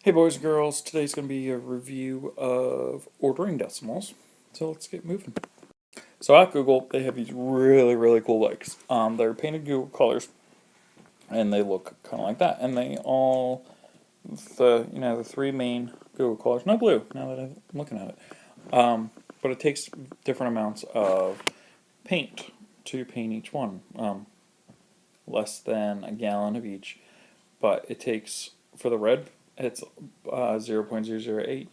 Hey boys and girls, today's going to be a review of ordering decimals. So let's get moving. So at Google, they have these really cool bikes. They're painted Google colors, and they look kind of like that. And they all, the three main Google colors, no blue, now that I'm looking at it. But it takes different amounts of paint to paint each one. Less than a gallon of each. But it takes, for the red, it's 0.008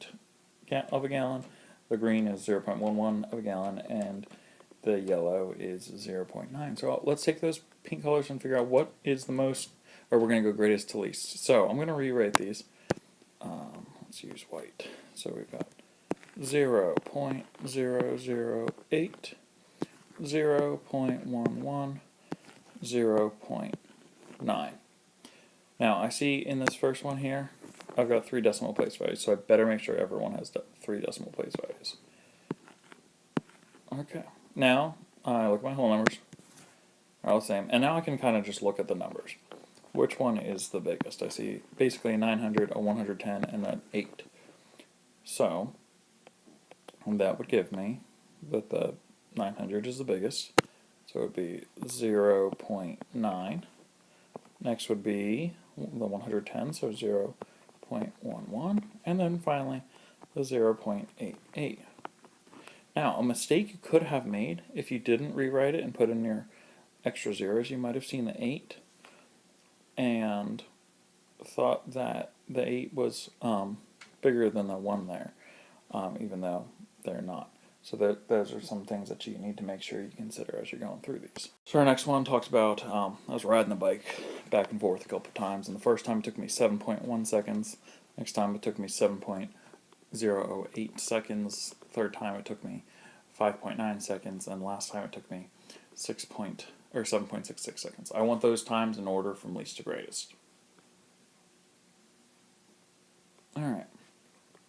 of a gallon. The green is 0.11 of a gallon, and the yellow is 0.9. So let's take those pink colors and figure out what is the most, or we're going to go greatest to least. So I'm going to rewrite these. Let's use white. So we've got 0.008, 0.11, 0.9. Now, I see in this first one here, I've got 3 decimal place values, so I better make sure everyone has 3 decimal place values. Okay, now I look at my whole numbers, they're all the same, and now I can kind of just look at the numbers. Which one is the biggest? I see basically a 900, a 110, and an 8. So, that would give me that the 900 is the biggest, so it would be 0.9. Next would be the 110, so 0.11, and then finally the 0.88. Now, a mistake you could have made if you didn't rewrite it and put in your extra zeros, you might have seen the 8 and thought that the 8 was bigger than the 1 there, even though they're not. So those are some things that you need to make sure you consider as you're going through these. So our next one talks about, I was riding the bike back and forth a couple times, and the first time it took me 7.1 seconds, next time it took me 7.008 seconds, third time it took me 5.9 seconds, and last time it took me 7.66 seconds. I want those times in order from least to greatest. Alright.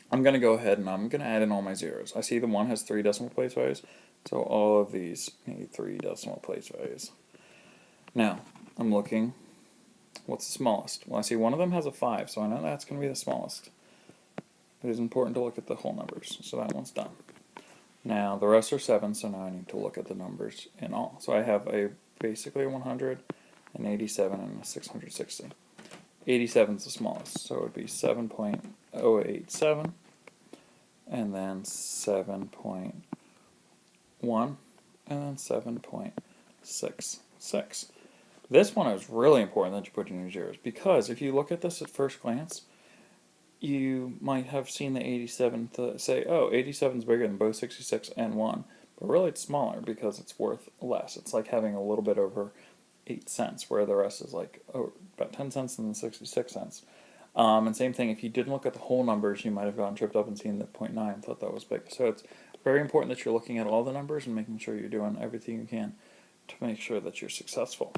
I'm going to go ahead and I'm going to add in all my zeros. I see the one has 3 decimal place values, so all of these need 3 decimal place values. Now, I'm looking, what's the smallest? Well, I see one of them has a 5, so I know that's going to be the smallest. It is important to look at the whole numbers, so that one's done. Now, the rest are 7, so now I need to look at the numbers in all. So I have basically a 100, an 87, and a 660. 87 is the smallest, so it would be 7.087, and then 7.1, and then 7.66. This one is really important that you put in your zeros, because if you look at this at first glance, you might have seen the 87 to say, oh, 87 is bigger than both 66 and 1, but really it's smaller because it's worth less. It's like having a little bit over 8 cents, where the rest is like about 10 cents and then 66 cents. And same thing, if you didn't look at the whole numbers, you might have gotten tripped up and seen the 0.9 and thought that was big. So it's very important that you're looking at all the numbers and making sure you're doing everything you can to make sure that you're successful.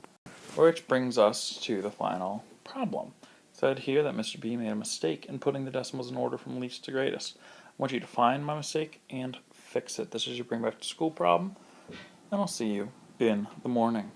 Which brings us to the final problem. It said here that Mr. B made a mistake in putting the decimals in order from least to greatest. I want you to find my mistake and fix it. This is your bring back to school problem, and I'll see you in the morning.